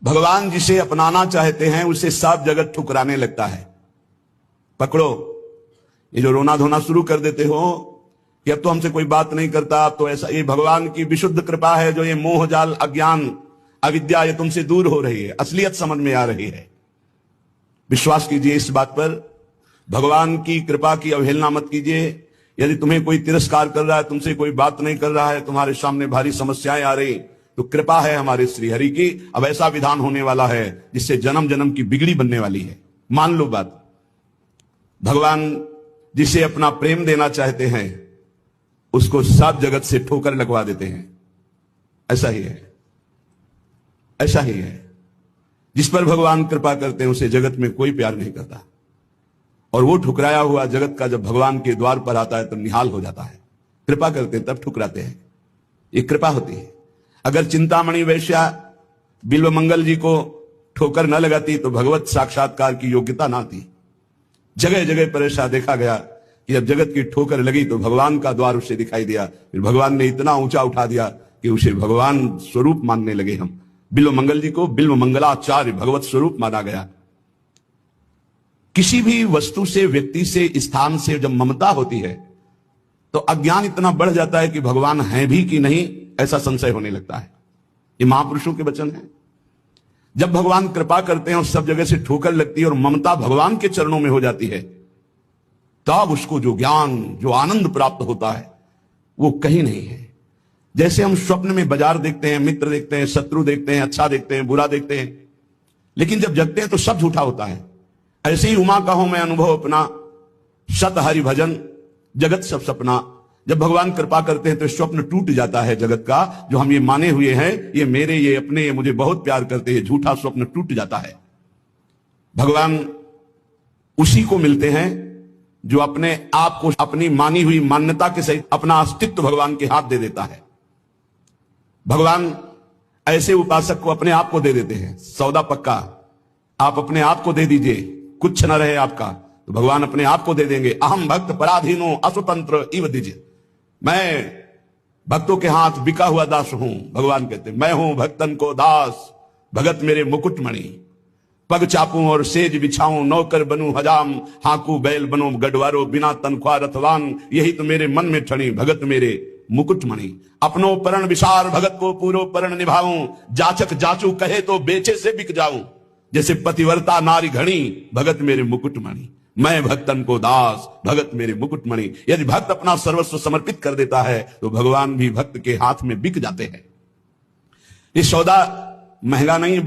भगवान जिसे अपनाना चाहते हैं उसे सब जगत ठुकराने लगता है। पकड़ो, ये जो रोना धोना शुरू कर देते हो कि अब तो हमसे कोई बात नहीं करता, अब तो ऐसा, ये भगवान की विशुद्ध कृपा है जो ये मोह जाल अज्ञान अविद्या ये तुमसे दूर हो रही है, असलियत समझ में आ रही है। विश्वास कीजिए इस बात पर, भगवान की कृपा की अवहेलना मत कीजिए। यदि तुम्हें कोई तिरस्कार कर रहा है, तुमसे कोई बात नहीं कर रहा है, तुम्हारे सामने भारी समस्याएं आ रही, तो कृपा है हमारे श्री हरि की। अब ऐसा विधान होने वाला है जिससे जन्म जन्म की बिगड़ी बनने वाली है। मान लो बात, भगवान जिसे अपना प्रेम देना चाहते हैं उसको सब जगत से ठोकर लगवा देते हैं। ऐसा ही है, ऐसा ही है। जिस पर भगवान कृपा करते हैं उसे जगत में कोई प्यार नहीं करता, और वो ठुकराया हुआ जगत का जब भगवान के द्वार पर आता है तो निहाल हो जाता है। कृपा करते हैं तब ठुकराते हैं, ये कृपा होती है। अगर चिंतामणि वैश्या बिल्वमंगल जी को ठोकर न लगाती तो भगवत साक्षात्कार की योग्यता ना थी। जगह जगह पर ऐसा देखा गया कि जब जगत की ठोकर लगी तो भगवान का द्वार उसे दिखाई दिया, फिर भगवान ने इतना ऊंचा उठा दिया कि उसे भगवान स्वरूप मानने लगे हम। बिल्वमंगल जी को बिल्वमंगलाचार्य भगवत स्वरूप माना गया। किसी भी वस्तु से, व्यक्ति से, स्थान से जब ममता होती है तो अज्ञान इतना बढ़ जाता है कि भगवान है भी कि नहीं ऐसा संशय होने लगता है। ये महापुरुषों के वचन है। जब भगवान कृपा करते हैं और सब जगह से ठोकर लगती है और ममता भगवान के चरणों में हो जाती है, तब उसको जो ज्ञान, जो आनंद प्राप्त होता है वो कहीं नहीं है। जैसे हम स्वप्न में बाजार देखते हैं, मित्र देखते हैं, शत्रु देखते हैं, अच्छा देखते हैं, बुरा देखते हैं, लेकिन जब जगते हैं तो सब झूठा होता है। ऐसे ही उमा कहो मैं अनुभव अपना, सत हरि भजन जगत सब सपना। जब भगवान कृपा करते हैं तो स्वप्न टूट जाता है जगत का, जो हम ये माने हुए हैं ये मेरे, ये अपने, ये मुझे बहुत प्यार करते हैं, झूठा स्वप्न टूट जाता है। भगवान उसी को मिलते हैं जो अपने आप को अपनी मानी हुई मान्यता के सहित अपना अस्तित्व भगवान के हाथ दे देता है। भगवान ऐसे उपासक को अपने आप को दे देते हैं। सौदा पक्का, आप अपने आप को दे दीजिए, कुछ न रहे आपका, तो भगवान अपने आप को दे देंगे। अहम भक्त पराधीनो असुतंत्र इव दीजिए, मैं भक्तों के हाथ बिका हुआ दास हूं। भगवान कहते मैं हूं भक्तन को दास, भगत मेरे मुकुटमणि। पग चापूं और सेज बिछाऊं, नौकर बनूं हजाम, हाकू बैल बनो गढ़वारो, बिना तनख्वाह रथवान, यही तो मेरे मन में ठणी, भगत मेरे मुकुटमणि। अपनो परण विसार, भगत को पूरो परण निभाऊं, जाचक जाचू कहे तो बेचे से बिक जाऊं, जैसे पतिव्रता नारी घणी, भगत मेरे मुकुटमणि। मैं भक्तन को दास, भगत मेरे मुकुटमणि। यदि भक्त अपना सर्वस्व समर्पित कर देता है तो भगवान भी भक्त के हाथ में बिक जाते हैं। ये सौदा महंगा नहीं,